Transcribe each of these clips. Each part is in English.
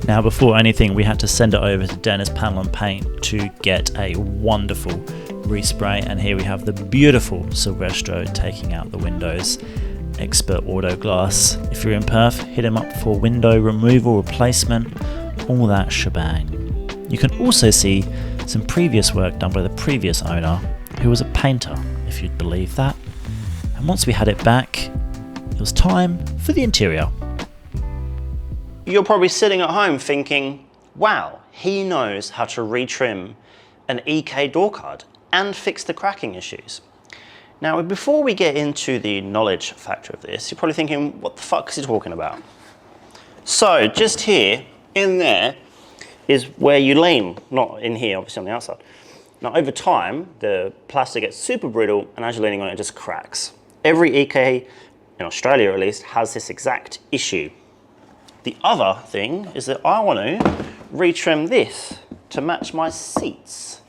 Now before anything, we had to send it over to Dennis Panel and Paint to get a wonderful respray, and here we have the beautiful Silvestro taking out the windows. Expert Auto Glass. If you're in Perth, hit him up for window removal, replacement, all that shebang. You can also see some previous work done by the previous owner, who was a painter, if you'd believe that. And once we had it back, it was time for the interior. You're probably sitting at home thinking, wow, he knows how to retrim an EK door card and fix the cracking issues. Now, before we get into the knowledge factor of this, you're probably thinking, what the fuck is he talking about? So just here, in there, is where you lean, not in here, obviously on the outside. Now, over time, the plastic gets super brittle, and as you're leaning on it, it just cracks. Every EK, in Australia at least, has this exact issue. The other thing is that I want to retrim this to match my seats.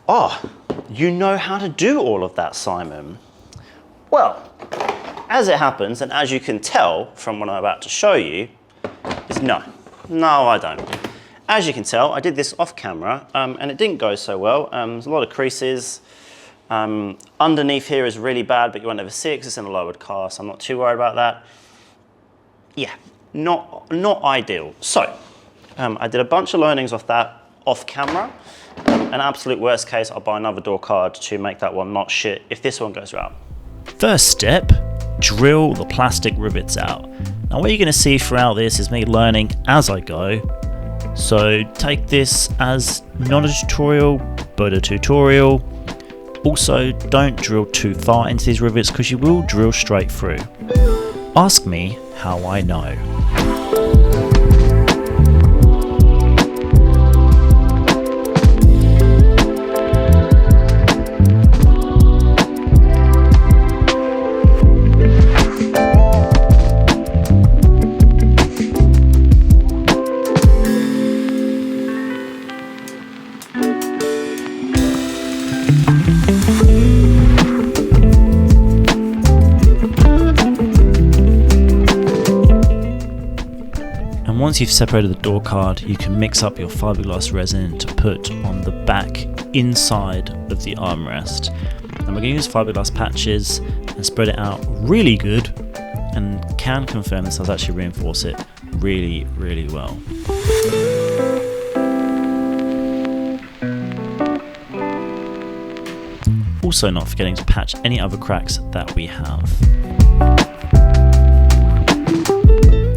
Oh, you know how to do all of that, Simon. Well, as it happens, and as you can tell from what I'm about to show you, is no, I don't. As you can tell, I did this off camera, and it didn't go so well. There's a lot of creases. Underneath here is really bad, but you won't ever see it because it's in a lowered car, so I'm not too worried about that. Yeah, not ideal. So, I did a bunch of learnings off that off camera. An absolute worst case, I'll buy another door card to make that one not shit if this one goes wrong. First step, drill the plastic rivets out. Now what you're going to see throughout this is me learning as I go. So take this as not a tutorial, but a tutorial. Also, don't drill too far into these rivets because you will drill straight through. Ask me how I know. Once you've separated the door card, you can mix up your fiberglass resin to put on the back inside of the armrest. And we're going to use fiberglass patches and spread it out really good, and can confirm this does actually reinforce it really, really well. Also not forgetting to patch any other cracks that we have.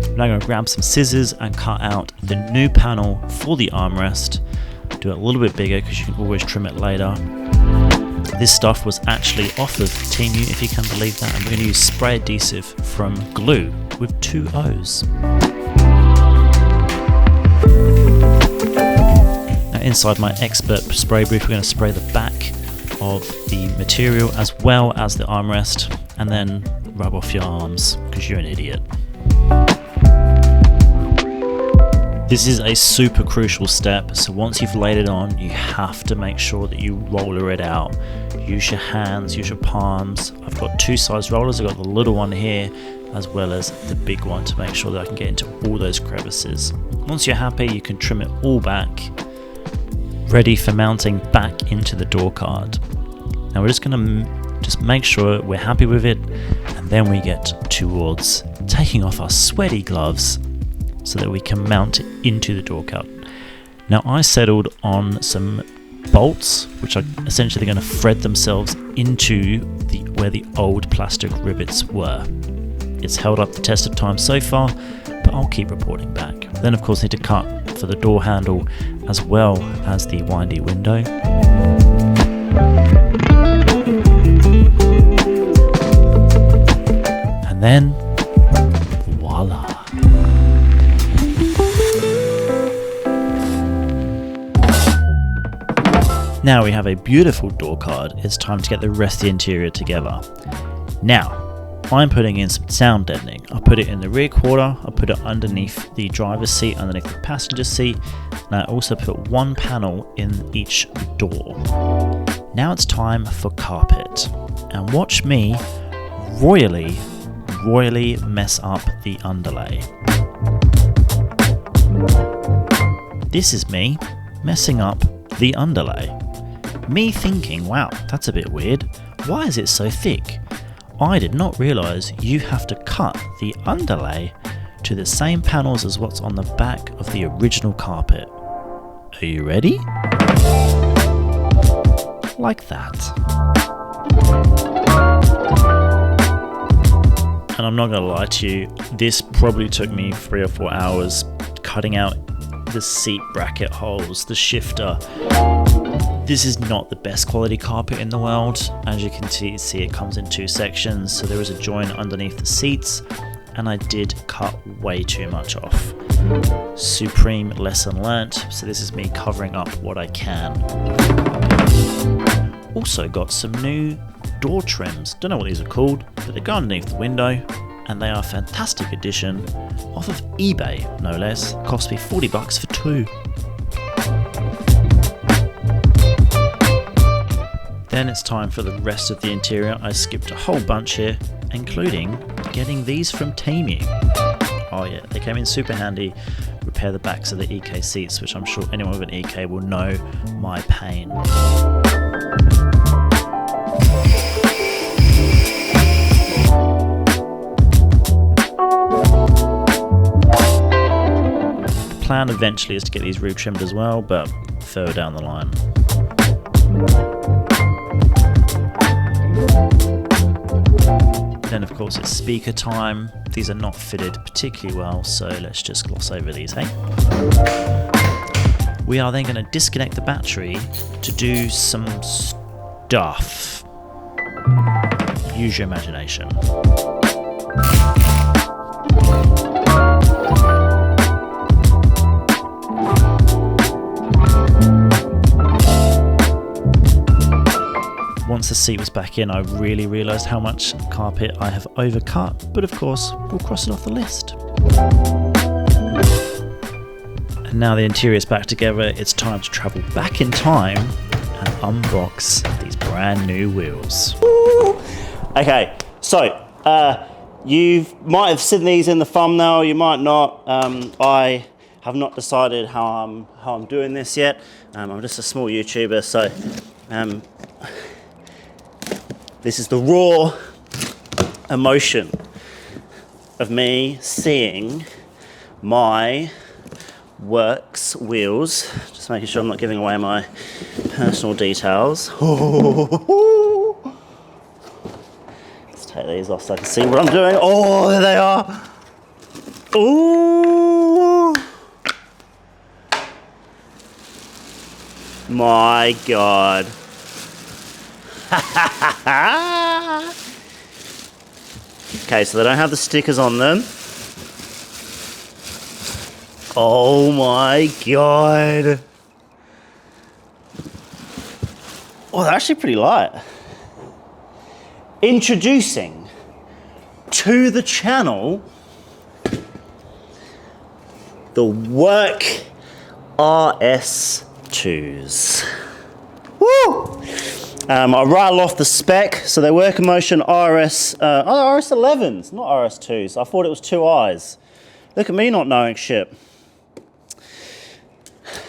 I'm now going to grab some scissors and cut out the new panel for the armrest. Do it a little bit bigger because you can always trim it later. This stuff was actually off of Temu, if you can believe that, and we're going to use spray adhesive from Glue with 2 O's. Now inside my expert spray booth, we're going to spray the back of the material as well as the armrest, and then rub off your arms because you're an idiot. This is a super crucial step, so once you've laid it on, you have to make sure that you roller it out. Use your hands, use your palms. I've got 2 size rollers. I've got the little one here as well as the big one to make sure that I can get into all those crevices. Once you're happy, you can trim it all back, ready for mounting back into the door card. Now we're just going to make sure we're happy with it, and then we get towards taking off our sweaty gloves so that we can mount it into the door card. Now I settled on some bolts, which are essentially going to thread themselves into where the old plastic rivets were. It's held up the test of time so far, but I'll keep reporting back. Then of course need to cut for the door handle as well as the windy window. And then, voila. Now we have a beautiful door card. It's time to get the rest of the interior together. Now, I'm putting in some sound deadening. I put it in the rear quarter, I put it underneath the driver's seat, underneath the passenger seat, and I also put 1 panel in each door. Now it's time for carpet. And watch me royally mess up the underlay. This is me messing up the underlay. Me thinking, wow, that's a bit weird. Why is it so thick? I did not realise you have to cut the underlay to the same panels as what's on the back of the original carpet. Are you ready? Like that. And I'm not going to lie to you, this probably took me 3 or 4 hours cutting out the seat bracket holes, the shifter. This is not the best quality carpet in the world. As you can see it comes in 2 sections, so there is a joint underneath the seats, and I did cut way too much off. Supreme lesson learnt, so this is me covering up what I can. Also got some new door trims. Don't know what these are called, but they go underneath the window, and they are a fantastic addition off of eBay, no less. Cost me $40 for 2. Then it's time for the rest of the interior. I skipped a whole bunch here, including getting these from Temu. Oh yeah, they came in super handy. Repair the backs of the EK seats, which I'm sure anyone with an EK will know my pain. The plan eventually is to get these roof trimmed as well, but further down the line. Then of course it's speaker time. These are not fitted particularly well, so let's just gloss over these, eh? We are then going to disconnect the battery to do some stuff. Use your imagination. Once the seat was back in, I really realised how much carpet I have overcut, but of course, we'll cross it off the list. And now the interior is back together, it's time to travel back in time and unbox these brand new wheels. Okay, so you might have seen these in the thumbnail, you might not. I have not decided how I'm doing this yet. I'm just a small YouTuber, so this is the raw emotion of me seeing my works wheels. Just making sure I'm not giving away my personal details. Let's take these off so I can see what I'm doing. Oh, there they are. Ooh. My God. Okay, so they don't have the stickers on them. Oh my God. Oh, they're actually pretty light. Introducing to the channel the Work RS2s. Woo! I rattle off the spec. So they work in motion RS 11s, not RS2s. I thought it was 2 eyes. Look at me not knowing shit.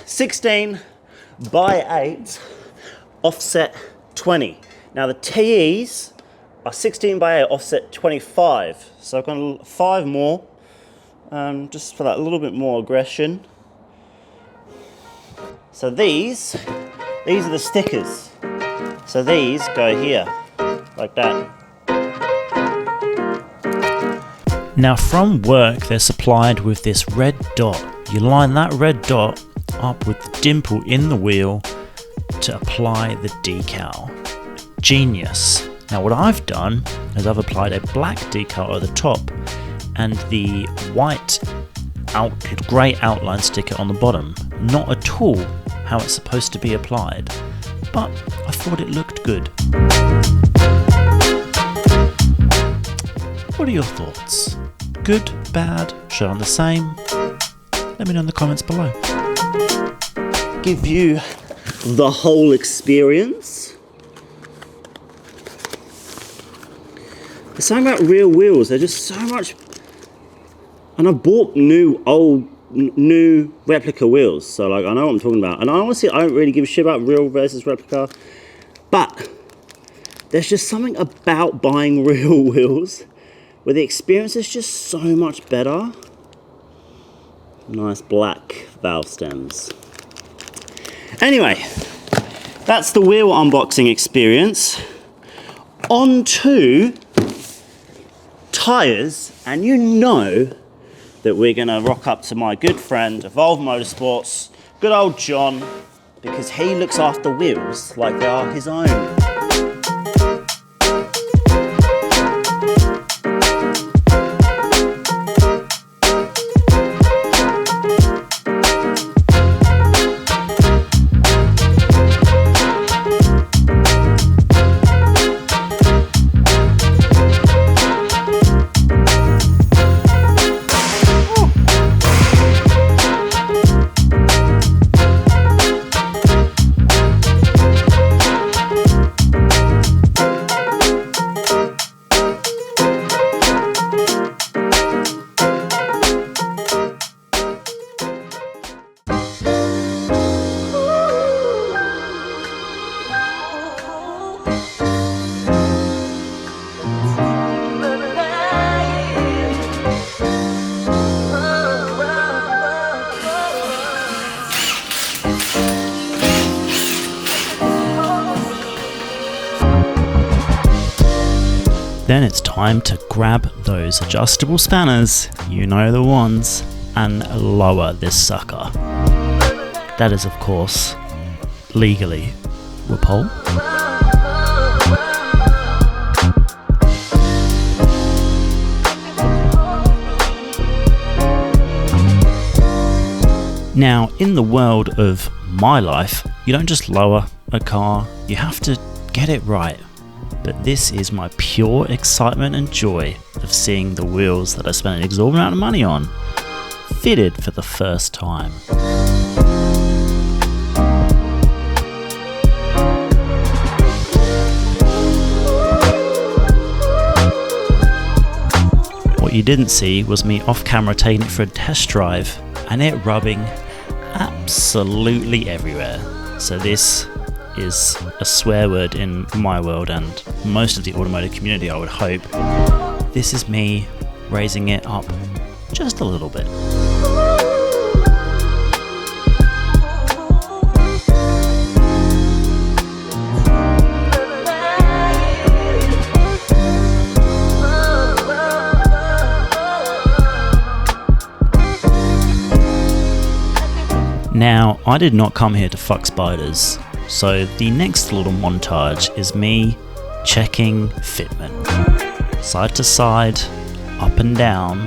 16 by 8, offset 20. Now the TEs are 16 by 8, offset 25. So I've got 5 more, just for that little bit more aggression. So these are the stickers. So these go here, like that. Now from Work, they're supplied with this red dot. You line that red dot up with the dimple in the wheel to apply the decal. Genius. Now what I've done is I've applied a black decal at the top and the white grey outline sticker on the bottom. Not at all how it's supposed to be applied, but I thought it looked good. What are your thoughts? Good, bad, should I the same? Let me know in the comments below. Give you the whole experience. There's something about real wheels, they're just so much. And I bought new old new replica wheels, so like I know what I'm talking about. And honestly, I don't really give a shit about real versus replica, but there's just something about buying real wheels where the experience is just so much better. Nice black valve stems. Anyway, that's the wheel unboxing experience. On to tyres, and you know that we're gonna rock up to my good friend Evolve Motorsports, good old John, because he looks after wheels like they are his own. Then it's time to grab those adjustable spanners, you know the ones, and lower this sucker. That is, of course, legally RuPaul. Now, in the world of my life, you don't just lower a car, you have to get it right. But this is my pure excitement and joy of seeing the wheels that I spent an exorbitant amount of money on fitted for the first time. What you didn't see was me off camera taking it for a test drive and it rubbing absolutely everywhere. So this is a swear word in my world and most of the automotive community, I would hope. This is me raising it up just a little bit. Now, I did not come here to fuck spiders. So the next little montage is me checking fitment. Side to side, up and down.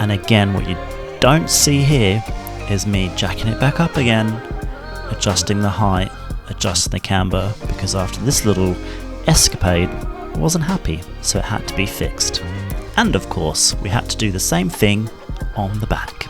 And again, what you don't see here is me jacking it back up again, adjusting the height, adjusting the camber, because after this little escapade, I wasn't happy, so it had to be fixed. And of course, we had to do the same thing on the back.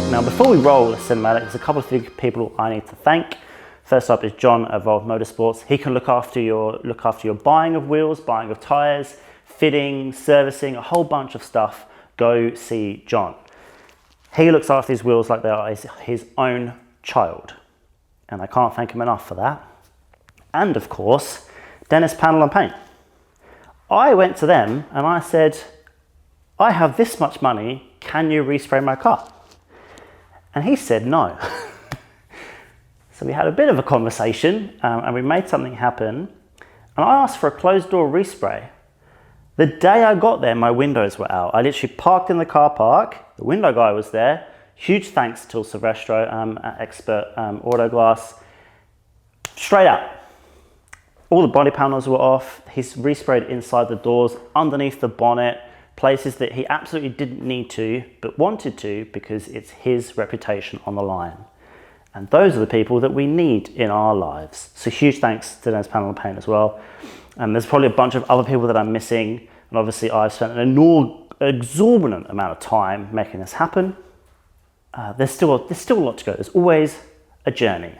Now, before we roll the cinematic, there's a couple of people I need to thank. First up is John at Evolve Motorsports. He can look after your buying of wheels, buying of tyres, fitting, servicing, a whole bunch of stuff. Go see John. He looks after his wheels like they are his own child, and I can't thank him enough for that. And of course, Dennis Panel and Paint. I went to them and I said, I have this much money, can you respray my car? And he said no. So we had a bit of a conversation and we made something happen. And I asked for a closed door respray. The day I got there, my windows were out. I literally parked in the car park. The window guy was there. Huge thanks to Silvestro at Expert Auto Glass. Straight out. All the body panels were off. He's resprayed inside the doors, underneath the bonnet, places that he absolutely didn't need to, but wanted to because it's his reputation on the line. And those are the people that we need in our lives. So huge thanks to Dennis Panel and Paint as well. There's probably a bunch of other people that I'm missing, And obviously I've spent an exorbitant amount of time making this happen. There's still a lot to go. There's always a journey.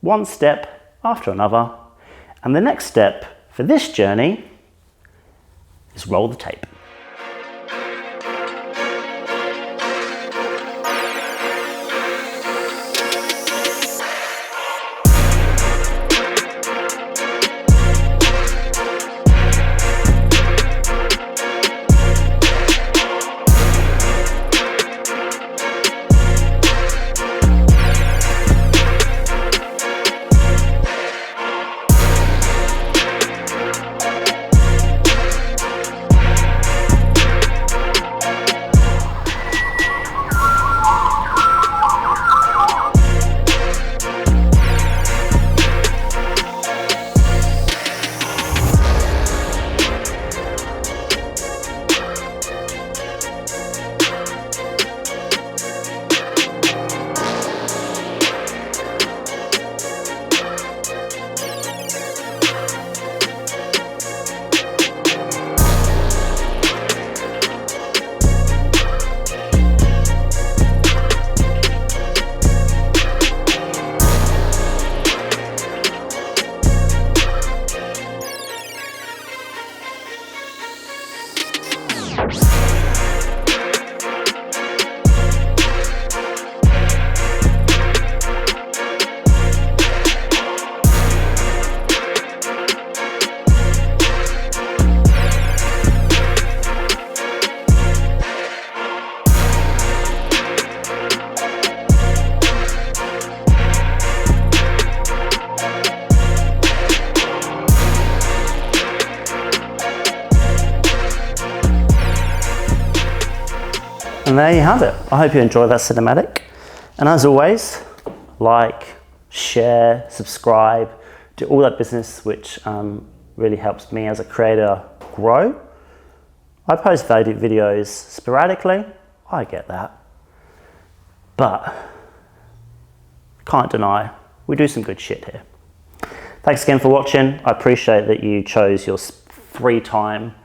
One step after another. And the next step for this journey is roll the tape. And there you have it. I hope you enjoyed that cinematic. And as always, like, share, subscribe, do all that business which really helps me as a creator grow. I post videos sporadically, I get that. But can't deny, we do some good shit here. Thanks again for watching. I appreciate that you chose your free time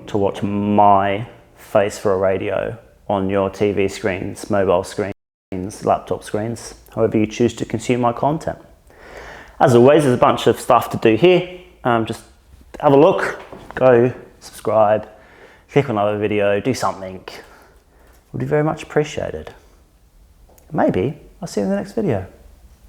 to watch my face for a radio on your TV screens, mobile screens, laptop screens, however you choose to consume my content. As always, there's a bunch of stuff to do here. Just have a look, go subscribe, click on another video, do something. It would be very much appreciated. Maybe I'll see you in the next video.